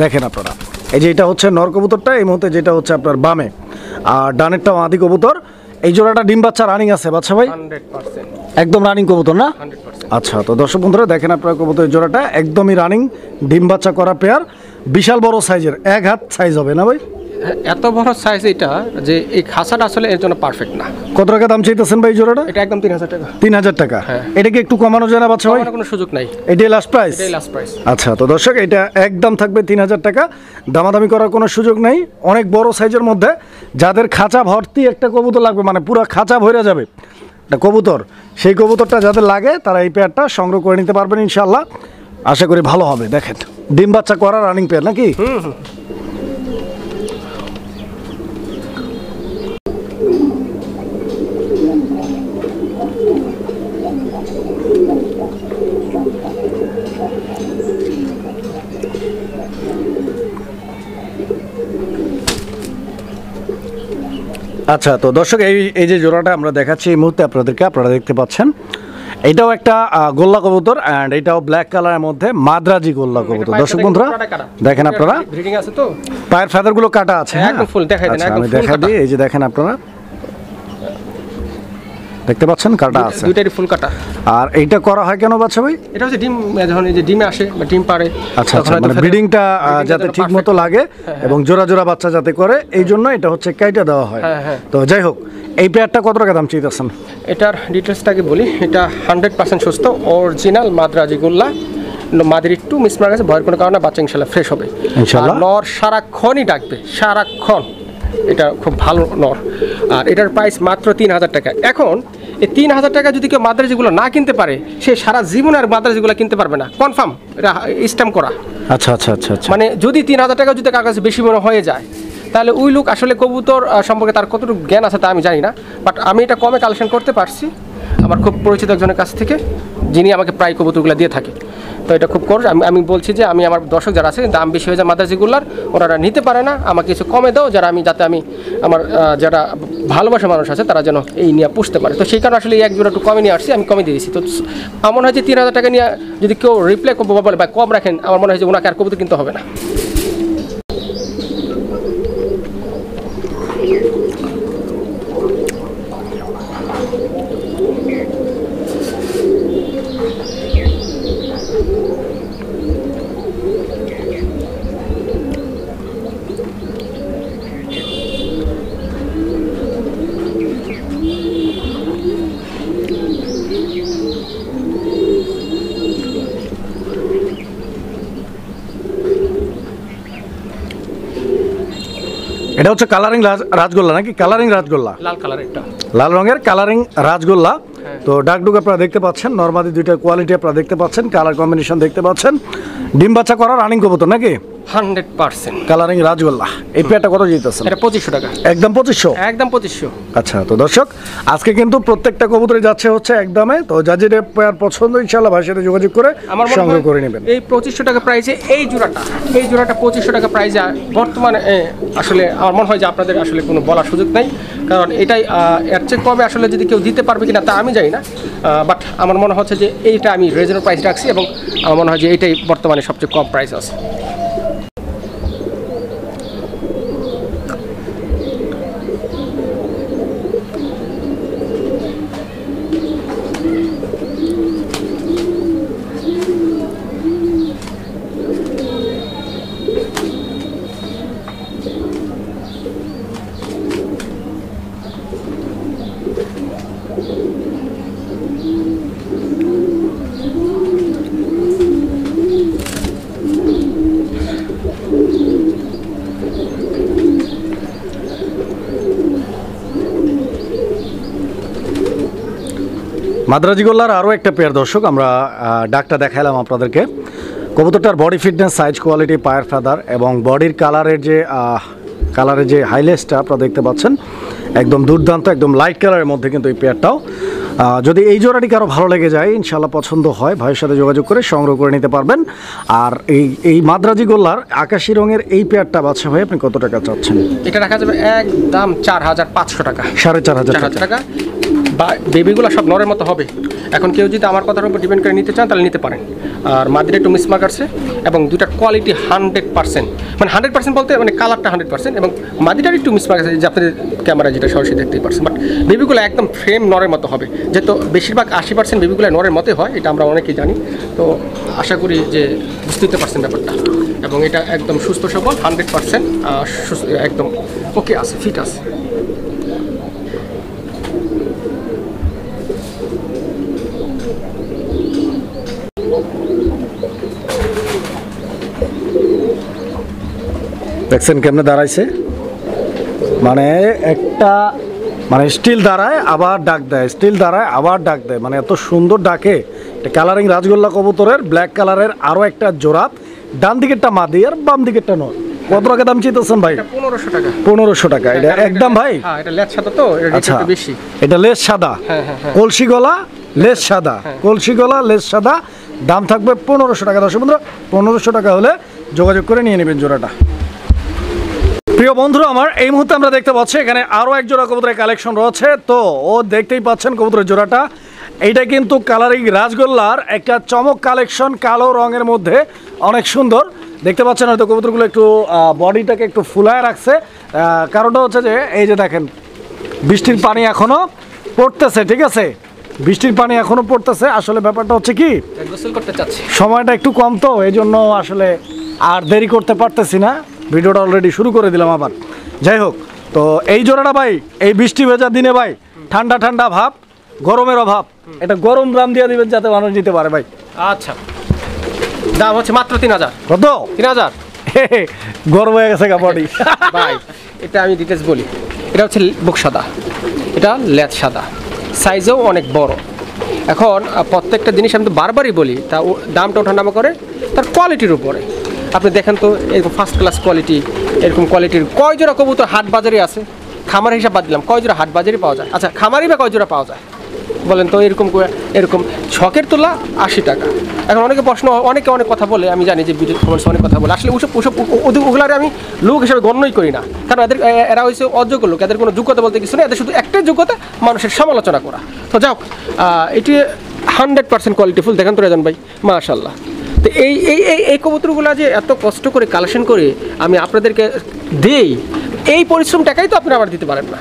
দেখেন আপনারা, এই যে এটা হচ্ছে নর কবুতরটা, এই মুহূর্তে যেটা হচ্ছে আপনার বামে, আর ডানেরটা মাদি কবুতর। এই জোড়াটা ডিম বাচ্চা রানিং আছে বাচ্চা ভাই? 100% একদম রানিং কবুতর না? 100%। আচ্ছা, তো দর্শক বন্ধুরা দেখেন আপনার কবুতরের জোড়াটা একদমই রানিং ডিম বাচ্চা করা পেয়ার, বিশাল বড় সাইজের, 1 হাত সাইজ হবে না ভাই? এত বড় সাইজ এটা, যে এই খাঁচাটা আসলে এর জন্য পারফেক্ট না। কত টাকা দাম চাইতেছেন ভাই জোড়াটা? এটা একদম 3,000 টাকা। 3,000 টাকা। এটা কি একটু কমানো যায় না বাচ্চা ভাই? কোনো সুযোগ নাই, এটাই লাস্ট প্রাইস? এটাই লাস্ট প্রাইস। আচ্ছা, তো দর্শক এটা একদম থাকবে 3,000 টাকা, দামাদামি করার কোনো সুযোগ নেই। অনেক বড় সাইজের মধ্যে যাদের খাঁচা ভর্তি একটা কবুতর লাগবে, মানে পুরো খাঁচা ভরে যাবে একটা কবুতর, সেই কবুতরটা যাদের লাগে তারা এই পেয়ারটা সংগ্রহ করে নিতে পারবেন ইনশাআল্লাহ। আশা করি ভালো হবে। দেখেন ডিম বাচ্চা করা রানিং পেয়ার নাকি? আচ্ছা, তো দর্শক এই যে জোড়াটা আমরা দেখাচ্ছি এই মুহূর্তে আপনাদেরকে, আপনারা দেখতে পাচ্ছেন এটাও একটা গোল্লা কবুতর। অ্যান্ড এটাও ব্ল্যাক কালারের মধ্যে মাদ্রাজি গোল্লা কবুতর। দর্শক বন্ধুরা দেখেন আপনারা, পায়ের ফেদারগুলো কাটা আছে। আমি দেখা দিই, এই যে দেখেন আপনারা দেখতে পাচ্ছেন কাটা আছে, দুইটারই ফুল কাটা। আর এইটা করা হয় কেন বাচ্চা ভাই? এটা হচ্ছে ডিম, যখন এই যে ডিমে আসে বা ডিম পারে। আচ্ছা আচ্ছা, মানে ব্রিডিংটা যাতে ঠিক মতো লাগে এবং জোড়া জোড়া বাচ্চা যাতে করে, এই জন্য এটা হচ্ছে কাইটা দেওয়া হয়। তো যাই হোক, এই পেয়ারটা কত টাকা দাম চাইতেছেন? এটার ডিটেলসটাকে বলি, এটা 100% সুস্থ অরিজিনাল মাদ্রাজি গোল্লা। মাদের একটু মিসমার্ক আছে, ভয়ের কোনো কারণে বাচ্চা ইনশাল্লাহ ফ্রেশ হবে ইনশাল্লাহ। নর সারাক্ষণই ডাকবে, সারাক্ষণ। এটা খুব ভালো নর। আর এটার প্রাইস মাত্র 3,000 টাকা। এখন এই 3,000 টাকা যদি কেউ মাদ্রাজিগুলো না কিনতে পারে, সে সারা জীবন আর মাদ্রাজিগুলো কিনতে পারবে না, কনফার্ম, এটা স্ট্যাম্প করা। আচ্ছা আচ্ছা আচ্ছা আচ্ছা, মানে যদি 3,000 টাকা যদি কার কাছে বেশি মনে হয়ে যায়, তাহলে ওই লোক আসলে কবুতর সম্পর্কে তার কতটুকু জ্ঞান আছে তা আমি জানি না। বাট আমি এটা কমে কালেকশন করতে পারছি আমার খুব পরিচিত একজনের কাছ থেকে, যিনি আমাকে প্রায় কবুতরগুলো দিয়ে থাকে। তো এটা খুব কর, আমি বলছি যে আমি আমার দর্শক যারা আছে দাম বেশি হয়ে যায় মাদ্রাজিগুলার, ওনারা নিতে পারে না, আমাকে কিছু কমে দাও, যাতে আমি আমার যারা ভালোবাসা মানুষ আছে তারা যেন এই নিয়ে পুষতে পারে। তো সেই কারণে আসলে এই এক জোড়া একটু কমে নিয়ে আসছি, আমি কমে দিয়েছি। তো আমার মনে হয় যে 3,000 টাকা নিয়ে যদি কেউ রিপ্লাই বলে বা কম রাখেন, আমার মনে হয় যে ওনাকে আর কবুতর কিনতে হবে না। এটা হচ্ছে কালারিং রাজগোল্লা নাকি? কালারিং রাজগোল্লা, লাল কালার, একটা লাল রঙের কালারিং রাজগোল্লা। তো ডাকডুক আপনারা দেখতে পাচ্ছেন, নরমাদি দুইটার কোয়ালিটি আপনারা দেখতে পাচ্ছেন, কালার কম্বিনেশন দেখতে পাচ্ছেন। ডিম বাচ্চা করা রানিং কবুতর নাকি? 100%। কালারিং রাজগোল্লা, এই পেয়ারটা কত জিতেছেন? এটা 2500 টাকা, একদম 2500। একদম 2500। আচ্ছা, তো দর্শক আজকে কিন্তু প্রত্যেকটা কবুতরে যাচ্ছে হচ্ছে একদমে। তো যার যেটা পেয়ার পছন্দ ইনশাআল্লাহ ভাইয়ের সাথে যোগাযোগ করে আমার মনে সংগ্রহ হয় করে নেবেন। এই 2500 টাকা প্রাইসে এই জোড়াটা 2500 টাকা প্রাইসে বর্তমানে আসলে আমার মনে হয় যে আপনাদের আসলে কোনো বলার সুযোগ নাই, কারণ এটাই এর চেয়ে কমে আসলে যদি কেউ দিতে পারবে কিনা তা আমি জানি না, বাট আমার মনে হচ্ছে যে এইটা আমি রিজনেবল প্রাইস রাখছি এবং আমার মনে হয় যে এটাই বর্তমানে সবচেয়ে কম প্রাইস আছে। মাদ্রাজি গোল্লার আরও একটা পেয়ার দর্শক আমরা ডাকটা দেখালাম আপনাদেরকে। কবুতরটার বডি ফিটনেস, সাইজ, কোয়ালিটি, পায়ের ফেদার এবং বডির কালারের যে হাইলাইটসটা আপনারা দেখতে পাচ্ছেন একদম দুর্দান্ত, একদম লাইট কালারের মধ্যে কিন্তু এই পেয়ারটাও। যদি এই জোড়াটি কারো ভালো লেগে যায়, ইনশাআল্লাহ পছন্দ হয়, ভাইয়ের সাথে যোগাযোগ করে সংগ্রহ করে নিতে পারবেন। আর এই মাদ্রাজি গোল্লার আকাশি রঙের এই পেয়ারটা বাচ্চা ভাই আপনি কত টাকা চাচ্ছেন? এটা রাখা যাবে একদম 4500 টাকা, 4500 টাকা। বা বেবিগুলো সব নরের মতো হবে। এখন কেউ যদি আমার কথার উপর ডিপেন্ড করে নিতে চান তাহলে নিতে পারেন। আর মাদিরা একটু মিসমার্ক আছে এবং দুটার কোয়ালিটি 100%, মানে 100% বলতে মানে কালারটা 100% এবং মাদিটার একটু মিসমার্ক আছে যে আপনাদের ক্যামেরা যেটা সরাসরি দেখতেই পারছেন, বাট বেবিগুলো একদম ফ্রেম নরের মতো হবে, যেহেতু বেশিরভাগ 80% বেবিগুলো নরের মতোই হয়, এটা আমরা অনেকেই জানি। তো আশা করি যে বুঝতে পারছেন ব্যাপারটা, এবং এটা একদম সুস্থ সবল 100% একদম ওকে আছে, ফিট আছে। দেখছেন কেমনে দাঁড়াইছে, মানে একটা মানে স্টিল দাঁড়ায় আবার ডাক দেয়, স্টিল দাঁড়ায় আবার ডাক দেয়, মানে এত সুন্দর ডাকে। এটা কালারিং রাজগোল্লা কবুতরের ব্ল্যাক কালারের আরও একটা জোড়া, ডান দিকেরটা মাদি আর বাম দিকেরটা নয়। কত টাকা দাম চাইতেছেন ভাই? 1500 টাকা। 1500 টাকা এটা একদম ভাই? হ্যাঁ, এটা লেজ সাদা তো, আচ্ছা এটা বেশি। এটা লেজ সাদা, কলসি গলা লেজ সাদা, কলসি গলা লেজ সাদা, দাম থাকবে 1500 টাকা। দর্শক বন্ধুরা 1500 টাকা হলে যোগাযোগ করে নিয়ে নেবেন জোড়াটা। প্রিয় বন্ধুরা আমার, এই মুহূর্তে আমরা দেখতে পাচ্ছি এখানে আরও এক জোড়া কবুতরের কালেকশন রয়েছে। তো ও দেখতেই পাচ্ছেন কবুতরের জোড়াটা, এইটা কিন্তু কালারিং রাজগোল্লার একটা চমক কালেকশন, কালো রঙের মধ্যে অনেক সুন্দর দেখতে পাচ্ছেন। হয়তো কবুতরগুলো একটু বডিটাকে একটু ফুলায় রাখছে, কারণটা হচ্ছে যে এই যে দেখেন বৃষ্টির পানি এখনও পড়তেছে, ঠিক আছে, বৃষ্টির পানি এখনও পড়তেছে। আসলে ব্যাপারটা হচ্ছে কি, গোসল করতে চাচ্ছি, সময়টা একটু কম, তো এই জন্য আসলে আর দেরি করতে পারতেছি না, ভিডিওটা অলরেডি শুরু করে দিলাম আবার। যাই হোক, তো এই জোড়াটা ভাই এই বৃষ্টি ভেজা দিনে ভাই ঠান্ডা ঠান্ডা ভাব, গরমের অভাব, এটা গরম দাম দিয়ে দিবেন যাতে মানুষ নিতে পারে ভাই। আচ্ছা, দাম হচ্ছে মাত্র 3000। কত? 3000। গরম হয়ে গেছে বডি ভাই এটা আমি ডিটেলস বলি, এটা হচ্ছে বুক সাদা, এটা লেজ সাদা, সাইজও অনেক বড়। এখন প্রত্যেকটা জিনিস আমি তো বারবারই বলি, তা দামটা ওঠানামা করে তার কোয়ালিটির উপরে। আপনি দেখেন তো এরকম ফার্স্ট ক্লাস কোয়ালিটি, এরকম কোয়ালিটির কয় জোড়া কবুতর হাট বাজারে আছে, খামার হিসাব বাদ দিলাম, কয় জোড়া হাট বাজারে পাওয়া যায়? আচ্ছা, খামারই বা কয় জোড়া পাওয়া যায় বলেন তো? এরকম ছকের তোলা 80 টাকা। এখন অনেকে প্রশ্ন, অনেকে অনেক কথা বলে, আমি জানি যে ভিডিও কমেন্টস অনেক কথা বলে, আসলে ওগুলারে আমি লোক হিসেবে গণ্যই করি না, কারণ এরা হচ্ছে অযোগ্য লোক, এদের কোনো যোগ্যতা বলতে কিছু নেই, এদের শুধু একটাই যোগ্যতা মানুষের সমালোচনা করা। তো যাও, এটি 100% কোয়ালিটিফুল। দেখেন তো রেজান ভাই, মাশাআল্লাহ। তো এই কবুতরগুলো যে এত কষ্ট করে কালেকশন করে আমি আপনাদেরকে দিই, এই পরিশ্রম টাকাই তো আপনারা আবার দিতে পারেন না।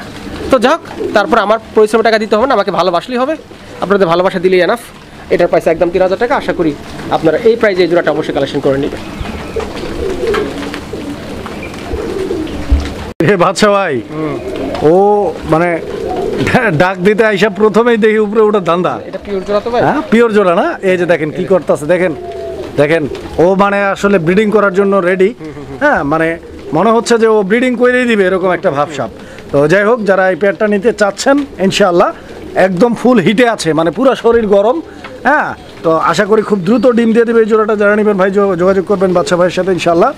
তো যাক, তারপর আমার পরিশ্রম টাকা দিতে হবে না, আমাকে ভালোবাসলেই হবে, আপনাদের ভালোবাসা দিলেই এনাফ। এটার প্রাইস একদম 3000 টাকা। আশা করি আপনারা এই প্রাইজে এই জোড়াটা অবশ্যই কালেকশন করে নেবেন। বাচ্চা ভাই, ও মানে ডাক দিতে আইসা প্রথমেই দেখি উপরে ওটা ধান্দা। এটা পিওর জোড়া তো ভাই? হ্যাঁ, পিওর জোড়া না? এই যে দেখেন কি করতেছে, দেখেন দেখেন, ও মানে আসলে ব্রিডিং করার জন্য রেডি। হ্যাঁ, মানে মনে হচ্ছে যে ও ব্রিডিং করেই দিবে এরকম একটা ভাবসাব। তো যাই হোক, যারা এই পেয়ারটা নিতে চাচ্ছেন ইনশাআল্লাহ একদম ফুল হিটে আছে, মানে পুরো শরীর গরম, হ্যাঁ, তো আশা করি খুব দ্রুত ডিম দিয়ে দেবে এই জোড়াটা। যারা নেবেন ভাই যোগাযোগ করবেন বাচ্চা ভাইয়ের সাথে ইনশাল্লাহ।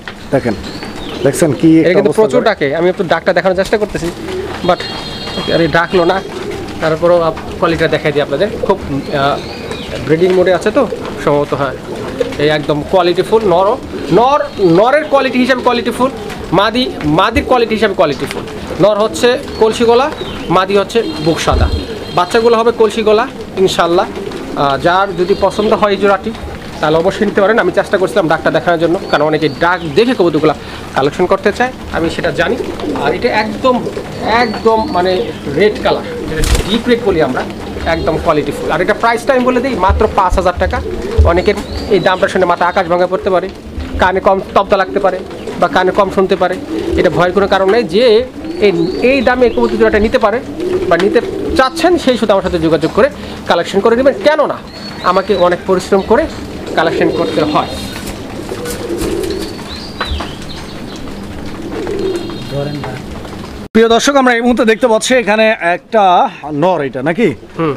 দেখছেন কি এটা কিন্তু প্রচুর ডাকে, আমি একটু ডাকটা দেখানোর চেষ্টা করতেছি, বাট আরে ডাকলো না, তারপরেও কোয়ালিটিটা দেখাই দিই আপনাদের। খুব ব্রিডিং মোডে আছে তো সম্ভবত, হ্যাঁ এই একদম কোয়ালিটিফুল। নরের কোয়ালিটি হিসাবে কোয়ালিটিফুল, মাদির কোয়ালিটি হিসাবে কোয়ালিটিফুল। নর হচ্ছে কলসি গলা, মাদি হচ্ছে বুক সাদা। বাচ্চাগুলো হবে কলসি গলা ইনশাল্লাহ। যার যদি পছন্দ হয় এই জোড়াটি তাহলে অবশ্যই নিতে পারেন। আমি চেষ্টা করছিলাম ডাকটা দেখানোর জন্য, কারণ অনেকে ডাক দেখে কবুতরগুলো কালেকশন করতে চায়, আমি সেটা জানি। আর এটা একদম একদম মানে রেড কালার, যেটা ডিপ রেড বলি আমরা, একদম কোয়ালিটিফুল। আর এটা প্রাইসটা আমি বলে দিই মাত্র 5,000 টাকা। অনেকের এই দামটা শুনে মাথা আকাশ ভাঙা পড়তে পারে, কানে কম তপ্তা লাগতে পারে বা কানে কম শুনতে পারে। এটা ভয়ের কোনো কারণ নেই, যে এই দামে কবুতর জোড়াটা নিতে পারে বা নিতে চাচ্ছেন সেই শুধু আমার সাথে যোগাযোগ করে কালেকশন করে নেবেন। কেননা আমাকে অনেক পরিশ্রম করে কালেকশন করতে হয়। প্রিয় দর্শক, আমরা এই মুহূর্তে দেখতে পাচ্ছি এখানে একটা নর, এটা নাকি?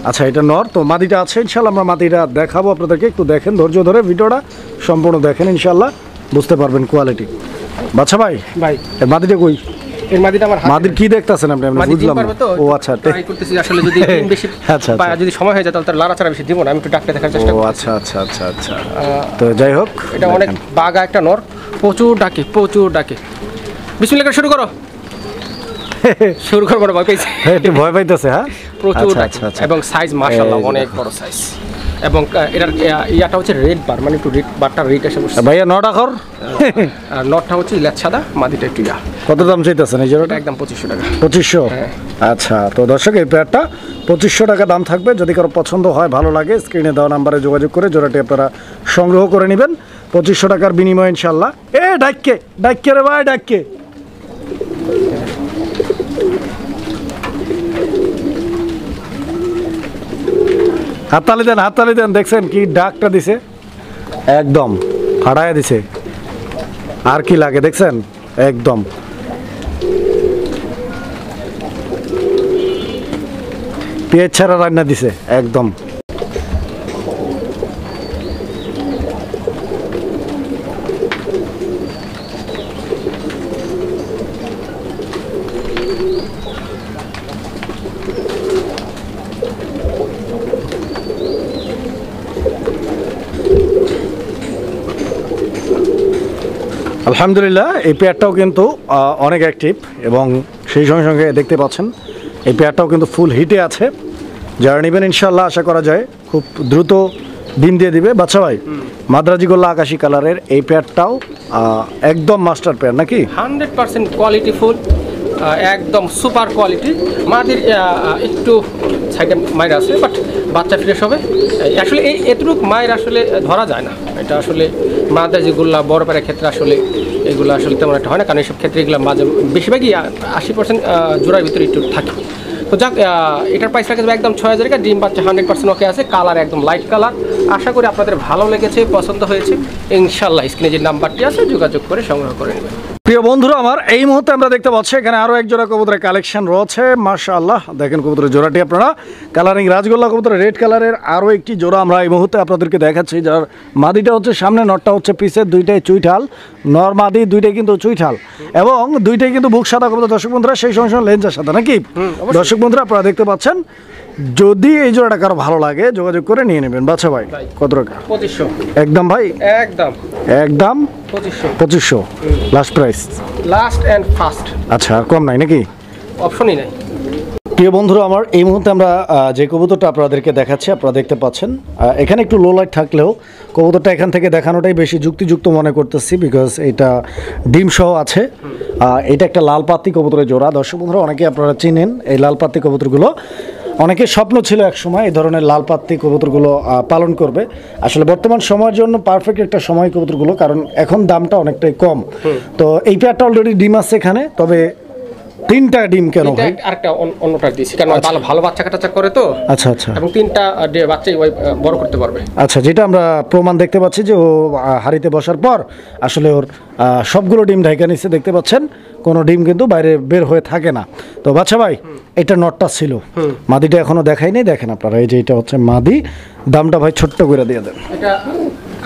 আচ্ছা, এটা নর। তো মাদিটা আছে ইনশাল্লাহ, আমরা মাদিটা দেখাবো আপনাদেরকে। একটু দেখেন, ধৈর্য ধরে ভিডিওটা সম্পূর্ণ দেখেন, ইনশাল্লাহ বুঝতে পারবেন কোয়ালিটি। বাচ্চা ভাই, এর মাদিটা কই? এর মাদিটা আমার মাদির কি দেখতেছেন আপনি? আমি বুঝলাম না। ও আচ্ছা, ট্রাই করতেছি আসলে, যদি ডিম বেশি বা যদি সময় হয়ে যায় তাহলে তার লাড়াচাড়া বেশি দিব না, আমি একটু ডাকতে দেখার চেষ্টা ও করছি। আচ্ছা আচ্ছা আচ্ছা আচ্ছা। তো যাই হোক, এটা অনেক বাঘা একটা নর, প্রচুর ডাকে। বিসমিল্লাহ করে শুরু করো। শুরু করবো না, ভয় পাইছে, একটু ভয় পাইতেছে। হ্যাঁ, প্রচুর আচ্ছা, ডাকে আচ্ছা, আচ্ছা। এবং সাইজ মাশাআল্লাহ অনেক বড় সাইজ। এবং এটার ইয়াটা হচ্ছে রেড বার, মানে একটু রেড বারটা রেড এসে বসছে। ভাইয়া নটা খর, আর নটটা হচ্ছে লেজ সাদা, মাদিটা একটু ইয়া। কত দাম চাইতেছেন এই জোড়াটা? একদম 2500 টাকা। 2500? হ্যাঁ। আচ্ছা, তো দর্শক এই পেয়ারটা 2500 টাকা দাম থাকবে। যদি কারো পছন্দ হয়, ভালো লাগে, স্ক্রিনে দেওয়া নাম্বারে যোগাযোগ করে জোড়াটি আপনারা সংগ্রহ করে নেবেন 2500 টাকার বিনিময়ে ইনশাল্লাহ। ডাক্কে রে ভাই, ডাক্কে। হাততালি দেন, দেখছেন কি ডাকটা দিছে, একদম ফাড়ায় দিছে। আর কি লাগে দেখছেন, একদম পেঁয়াজ ছাড়া রান্না দিছে একদম। আলহামদুলিল্লাহ, এই পেয়ারটাও কিন্তু অনেক অ্যাক্টিভ, এবং সেই সঙ্গে সঙ্গে দেখতে পাচ্ছেন এই পেয়ারটাও কিন্তু ফুল হিটে আছে। যারা নেবেন ইনশাল্লাহ আশা করা যায় খুব দ্রুত ডিম দিয়ে দিবে। বাচ্চা ভাই, মাদ্রাজি গোল্লা আকাশি কালারের এই পেয়ারটাও একদম মাস্টার পেয়ার নাকি? 100% কোয়ালিটিফুল, একদম সুপার কোয়ালিটি। মাদির একটু সাইডে মায়ের আছে, বাট বাচ্চা ফ্রেশ হবে। আসলে এতটুক মায়ের আসলে ধরা যায় না, এটা আসলে মাদ্রাজি গোল্লা বড় পাড়ার ক্ষেত্রে আসলে এগুলো আসলে তেমন একটা হয় না, কারণ এইসব ক্ষেত্রে এগুলো মাঝে বেশিরভাগই 80% জোড়ার ভিতরে একটু থাকে। তো যাক, এটার প্রাইস রাখা যাবে একদম 6000 টাকা। ডিম বাচ্চা 100% ওকে আছে, কালার একদম লাইট কালার। আশা করি আপনাদের ভালো লেগেছে, পছন্দ হয়েছে ইনশাল্লাহ। স্ক্রিনে যে নাম্বারটি আছে যোগাযোগ করে সংগ্রহ করে নেবেন। প্রিয় বন্ধুরা আমার, এই মুহূর্তে আমরা দেখতে পাচ্ছি এখানে আরও এক জোড়া কবুতরের কালেকশন রয়েছে। মাশাআল্লাহ, দেখেন কবুতরের জোড়াটি আপনারা, কালারিং রাজগোল্লা কবুতরের রেড কালারের আরও একটি জোড়া আমরা এই মুহূর্তে আপনাদেরকে দেখাচ্ছি, যার মাদিটা হচ্ছে সামনে, নটটা হচ্ছে পিছে, দুইটাই চুইঠাল। নর মাদি দুইটাই কিন্তু চুইঠাল, এবং দুইটাই কিন্তু বুক সাদা কবুতর। দর্শক বন্ধুরা, সেই সঙ্গে সঙ্গে লেন্সের সাদা নাকি? দর্শক বন্ধুরা আপনারা দেখতে পাচ্ছেন, যদি এই জোড়াটা কারো ভালো লাগে যোগাযোগ করে নিয়ে নেবেন। বাচ্চা ভাই কত টাকা? 2500 একদম ভাই, একদম 2500 last price, last and first. আচ্ছা, আর কম নাই নাকি? অপশনই নাই। প্রিয় বন্ধুরা আমার, এই মুহূর্তে আমরা যে কবুতরটা আপনাদেরকে দেখাচ্ছি, আপনারা দেখতে পাচ্ছেন এখানে একটু লো লাইট থাকলেও কবুতরটা এখান থেকে দেখানোটাই বেশি যুক্তিযুক্ত মনে করতেছি, বিকজ এটা ডিম সহ আছে। এটা একটা লাল পাতি কবুতরের জোড়া। দর্শক বন্ধুরা, অনেকে আপনারা চিনেন এই লাল পাতি কবুতরগুলো, অনেকের স্বপ্ন ছিল এক সময় এই ধরনের লাল পাত্তি কবুতরগুলো পালন করবে। আসলে বর্তমান সময়ের জন্য পারফেক্ট একটা সময় কবুতরগুলো, কারণ এখন দামটা অনেকটাই কম। তো এই পেয়ারটা অলরেডি ডিম আছে এখানে, তবে তিনটা ডিম কেন ভাই? আরেকটা অন্যটা দিয়েছি কারণ ভালো ভালো বাচ্চা কাটা করে তো। আচ্ছা আচ্ছা। এবং তিনটা বাচ্চাই ওই বড় করতে পারবে। আচ্ছা, যেটা আমরা প্রমাণ দেখতে পাচ্ছি যে ও হাড়িতে বসার পর আসলে ওর সবগুলো ডিম ঢাইকা নিচ্ছে দেখতে পাচ্ছেন, কোনো ডিম কিন্তু বাইরে বের হয়ে থাকে না। তো বাচ্চা ভাই এটা নটটা ছিল, মাদিটা এখনো দেখাইনি, দেখেন আপনারা এই যে এটা হচ্ছে মাদি। দামটা ভাই ছোট্ট করে দিয়ে দেন। এটা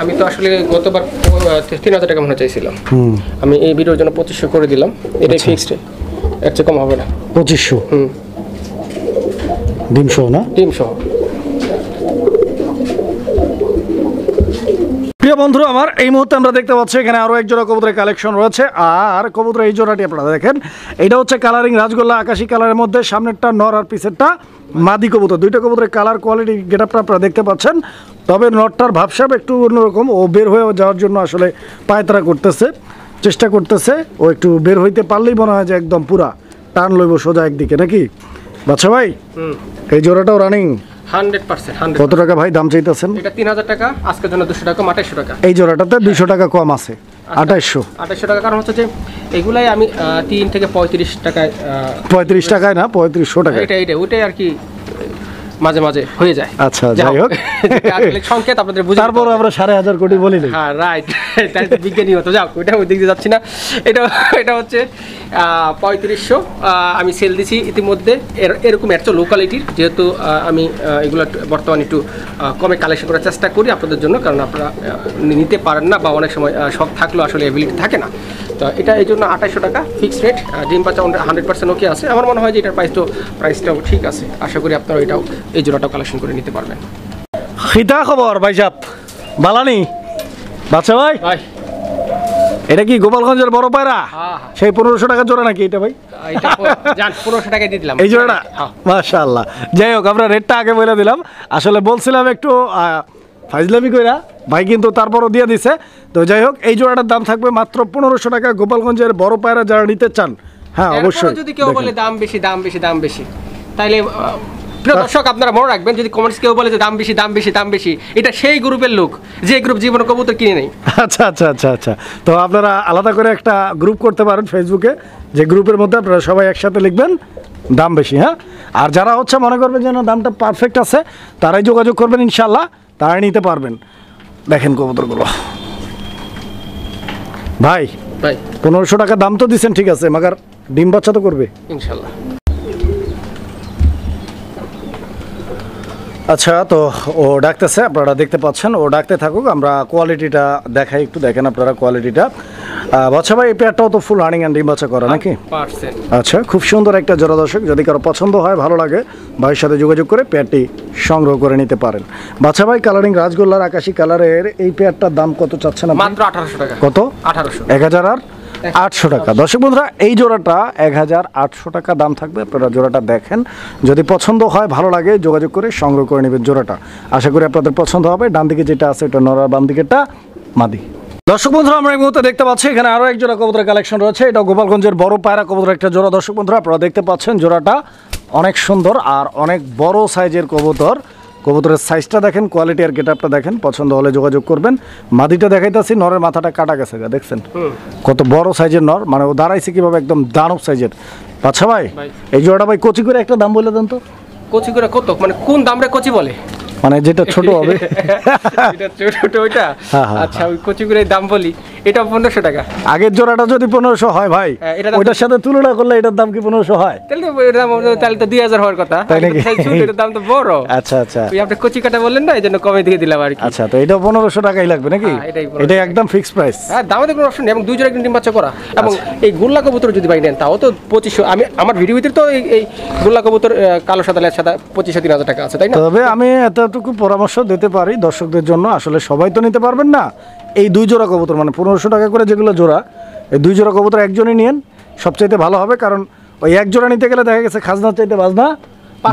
আমি তো আসলে গতবার 3000 টাকা মনে চাইছিলাম, আমি এই ভিডিওর জন্য 2500 করে দিলাম। এটাই ফিক্সড, এর চেয়ে কম হবে না। 2500 ডিম সহ না? ডিম সহ। প্রিয় বন্ধুরা আমার, এই মুহূর্তে আমরা দেখতে পাচ্ছি এখানে আরো এক জোড়া কবুতরের কালেকশন রয়েছে। আর কবুতরের এই জোড়াটি আপনারা দেখেন, এটা হচ্ছে কালারিং রাজগোল্লা আকাশি কালারের মধ্যে, সামনেরটা নর আর পিছেরটা মাদি কবুতর। দুইটা কবুতরের কালার কোয়ালিটি গেটআপটা আপনারা দেখতে পাচ্ছেন। তবে নটটার ভাবসাব একটু অন্যরকম, ও বের হয়ে যাওয়ার জন্য আসলে পায়তারা করতেছে, চেষ্টা করতেছে। ও একটু বের হইতে পারলেই মনে হয় যে একদম পুরা টান লইব সোজা একদিকে, নাকি বাচ্চা ভাই? এই জোড়াটাও রানিং 100%। কত টাকা ভাই দাম চাইতেছেন? এটা 3000 টাকা, আজকের জন্য 200 টাকা, 2800 টাকা। এই জোড়াটাতে 200 টাকা কম আছে, 2800। 2800 টাকা, কারণ হচ্ছে যে এগুলাই আমি 3 থেকে 35 টাকায় 35 টাকায় না, 3500 টাকা। এটা ওইটাই আর কি মাঝে মাঝে হয়ে যায়। আচ্ছা, যাই হোক, আসলে সংকেত আপনাদের বুঝে তারপর আমরা 1500 কোটি বলি না। হ্যাঁ রাইট, তাই তো বিজ্ঞানী হতো। যাও, ওইটা ওই দিক দিয়ে যাচ্ছি না। এটা হচ্ছে 3500 আমি সেল দিছি ইতিমধ্যে। এরকম এত লোকালিটির, যেহেতু আমি এগুলো বর্তমানে একটু কমে কালেকশন করার চেষ্টা করি আপনাদের জন্য, কারণ আপনারা নিতে পারেন না বা অনেক সময় শখ থাকলেও আসলে অ্যাবিলিটি থাকে না। তো এটা এই জন্য 2800 টাকা ফিক্সড রেট। ডিম বাচ্চা 100% ওকে আছে। আমার মনে হয় যে এটার প্রাইসটাও ঠিক আছে। আশা করি আপনারা এটাও এই জোড়াটাও কালেকশন করে নিতে পারবেন। খিতা খবর ভাই সাহেব, বালানি বাচ্চা ভাই? ভাই এটা কি গোপালগঞ্জের বড় পায়রা? হ্যাঁ। সেই 1500 টাকা জোড়া নাকি এটা ভাই? এটা জান 1500 টাকা দিয়ে দিলাম এই জোড়াটা। হ্যাঁ। মাশাআল্লাহ। যাই হোক, আমরা রেটটা আগে বলে দিলাম, আসলে বলছিলাম একটু ফাইজলামি কইরা, ভাই কিন্তু তারপরও দিয়ে দিছে। তো যাই হোক, এই জোড়াটার দাম থাকবে মাত্র 1500 টাকা। গোপালগঞ্জের বড় পায়রা যারা নিতে চান, হ্যাঁ অবশ্যই। যদি কেউ বলে দাম বেশি, তাইলে প্রিয় দর্শক আপনারা মনে রাখবেন, যদি কমেন্টস কেউ বলে যে দাম বেশি, এটা সেই গ্রুপের লোক যে গ্রুপ জীবনে কবুতর কিনে নেই। আচ্ছা আচ্ছা আচ্ছা আচ্ছা। তো আপনারা আলাদা করে একটা গ্রুপ করতে পারেন ফেসবুকে, যে গ্রুপের মধ্যে আপনারা সবাই একসাথে লিখবেন দাম বেশি। হ্যাঁ, আর যারা হচ্ছে মনে করবেন যেন দামটা পারফেক্ট আছে, তারাই যোগাযোগ করবেন, ইনশাল্লাহ তারাই নিতে পারবেন। দেখেন কবুতরগুলো ভাই, 1500 টাকা দাম তো দিচ্ছেন, ঠিক আছে, মাগার ডিম বাচ্চা তো করবে ইনশাল্লাহ। আচ্ছা, তো ও ডাকতেছে, আপনারা দেখতে পাচ্ছেন, ও ডাকতে থাকুক, আমরা কোয়ালিটিটা দেখাই একটু। দেখেন আপনারা কোয়ালিটিটা। বাচ্চা ভাই, এই পেয়ারটাও তো ফুল রানিং অ্যান্ড ডিম বাচ্চা করা নাকি? আচ্ছা, খুব সুন্দর একটা জোড়া দর্শক। যদি কারো পছন্দ হয়, ভালো লাগে, ভাইয়ের সাথে যোগাযোগ করে পেয়ারটি সংগ্রহ করে নিতে পারেন। বাচ্চা ভাই, কালারিং রাজগোল্লার আকাশি কালারের এই পেয়ারটার দাম কত চাচ্ছেন? মাত্র 1800 টাকা। কত? 1800। 1800 টাকা। দর্শক বন্ধুরা, এই জোড়াটা 1800 টাকা দাম থাকবে। আপনারা জোড়াটা দেখেন, যদি পছন্দ হয়, ভালো লাগে, যোগাযোগ করে সংগ্রহ করে নেবেন জোড়াটা। আশা করি আপনাদের পছন্দ হবে। ডান দিকে যেটা আছে ওটা নর, বাম দিকেরটা মাদি। দর্শক বন্ধুরা, আমরা এই মুহূর্তে দেখতে পাচ্ছি এখানে আরো এক জোড়া কবুতরের কালেকশন রয়েছে। এটা গোপালগঞ্জের বড় পায়রা কবুতরের একটা জোড়া। দর্শক বন্ধুরা, আপনারা দেখতে পাচ্ছেন জোড়াটা অনেক সুন্দর আর অনেক বড় সাইজের কবুতর। কবুতরের সাইজটা দেখেন, কোয়ালিটি আর গেটআপটা দেখেন, পছন্দ হলে যোগাযোগ করবেন। মাদিটা দেখাইতেছি, নরের মাথাটা কাটা গেছে, দেখছেন কত বড় সাইজের নর, মানে ও দাঁড়াইছে কিভাবে, একদম দানব সাইজের। আচ্ছা ভাই, এই জোড়াটা ভাই কচি করে একটা দাম বলে দেন তো। কচি করে কত, মানে কোন দামটা কচি বলে? মানে যেটা ছোট হবে এটা ছোট ওইটা। আচ্ছা, ওই কচি করে দাম বলি, এটা 1500 টাকা। আগের জোড়াটা যদি 1500 হয় ভাই, ওইটার সাথে তুলনা করলে এটার দাম কি 1500 হয়? তাহলে তো 2000 হওয়ার কথা, তাই নাকি? এটার দাম তো বড়। আচ্ছা আচ্ছা, আপনি কচি কাটা বললেন না, এই জন্য কমে দিয়ে দিলাম আর কি। আচ্ছা, তো এটা 1500 টাকাই লাগবে নাকি? এটা একদম ফিক্সড প্রাইস। হ্যাঁ, দামে কোনো অপশন নেই, এবং দুই জোড়া ডিম বাচ্চা করা। এবং এই গোল্লা কবুতর যদি ভাই নেন, তাও তো 2500। আমি আমার ভিডিও ভিতরে তো এই গোল্লা কবুতর কালো সাদা লাল সাদা 2500-3000 টাকা আছে, তাই না? তবে আমি এতটুকু পরামর্শ দিতে পারি দর্শকদের জন্য, আসলে সবাই তো নিতে পারবেন না। এই দুই জোড়া কবুতর, মানে 1500 টাকা করে যেগুলো জোড়া, এই দুই জোড়া কবুতর একজনই নিয়েন, সবচাইতে ভালো হবে। কারণ ওই এক জোড়া নিতে গেলে দেখা গেছে খাজনার চাইতে বাজনা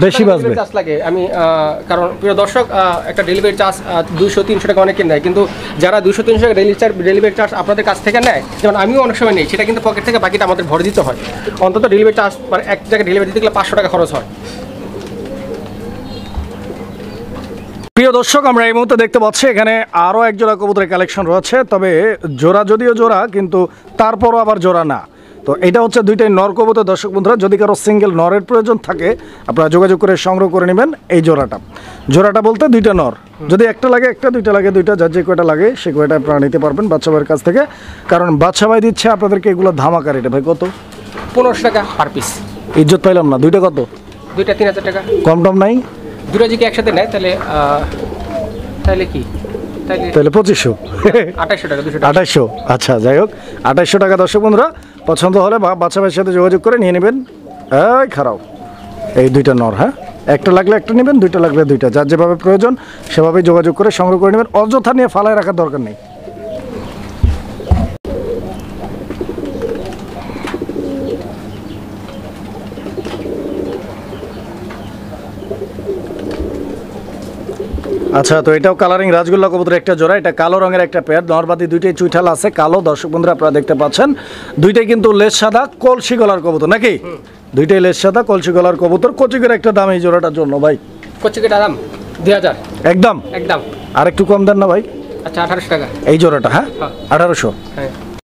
বেশি বাজবে। লাগে আমি কারণ প্রিয় দর্শক, একটা ডেলিভারি চার্জ 200-300 টাকা অনেকে নেয়, কিন্তু যারা 200-300 টাকা ডেলিভারি চার্জ আপনাদের কাছ থেকে নেয়, যেমন আমিও অনেক সময় নেই, সেটা কিন্তু পকেট থেকে বাকিটা আমাদের ভরে দিতে হয়। অন্তত ডেলিভারি চার্জ, মানে এক জায়গায় ডেলিভারি দিতে গেলে 500 টাকা খরচ হয়। প্রিয় দর্শক, আমরা এই মুহূর্তে দেখতে পাচ্ছি এখানে আরও এক জোড়া কবুতরের কালেকশন রয়েছে। তবে জোড়া যদিও জোড়া, কিন্তু তারপরও আবার জোড়া না। তো এটা হচ্ছে দুইটাই নর কবুতর দর্শক বন্ধুরা, যদি কারো সিঙ্গেল নরের প্রয়োজন থাকে আপনারা যোগাযোগ করে সংগ্রহ করে নেবেন এই জোড়াটা বলতে দুইটা নর, যদি একটা লাগে একটা, দুইটা লাগে দুইটা, যার যে কয়টা লাগে সে কয়টা আপনারা নিতে পারবেন বাচ্চা ভাইয়ের কাছ থেকে। কারণ বাচ্চা ভাই দিচ্ছে আপনাদেরকে এগুলো ধামাকা রেটে। ভাই কত? 1500 টাকা পার পিস। ইজ্জত পাইলাম না, দুইটা কত? দুইটা 3000 টাকা। কম টম নাই? দুটো যদি একসাথে নেয় তাহলে তাহলে কি, তাহলে 2500 2800 টাকা, 200 টাকা। 2800, আচ্ছা যাই হোক 2800 টাকা দর্শক বন্ধুরা। পছন্দ হলে বাচ্চা ভাইয়ের সাথে যোগাযোগ করে নিয়ে নেবেন। এই খারাপ, এই দুইটা নর, হ্যাঁ একটা লাগলে একটা নেবেন, দুইটা লাগলে দুইটা, যার যেভাবে প্রয়োজন সেভাবেই যোগাযোগ করে সংগ্রহ করে নেবেন। অযথা নিয়ে ফালায় রাখার দরকার নেই। আচ্ছা, তো এটাও কালারিং রাজগোল্লা কবুতর একটা জোড়া, এটা কালো রঙের একটা পেয়ার, নরবাদি দুইটাই চুইঠাল আছে কালো। দর্শক বন্ধুরা আপনারা দেখতে পাচ্ছেন দুইটাই কিন্তু লেজ সাদা কলসি গলার কবুতর নাকি? দুইটাই লেজ সাদা কলসি গলার কবুতর। কচিকের একটা দাম এই জোড়াটার জন্য ভাই? কচিকেটার দাম 2000 একদম। একদম। আর একটু কম দেন না ভাই? আচ্ছা 1800 টাকা এই জোড়াটা, হ্যাঁ হ্যাঁ। 1800। হ্যাঁ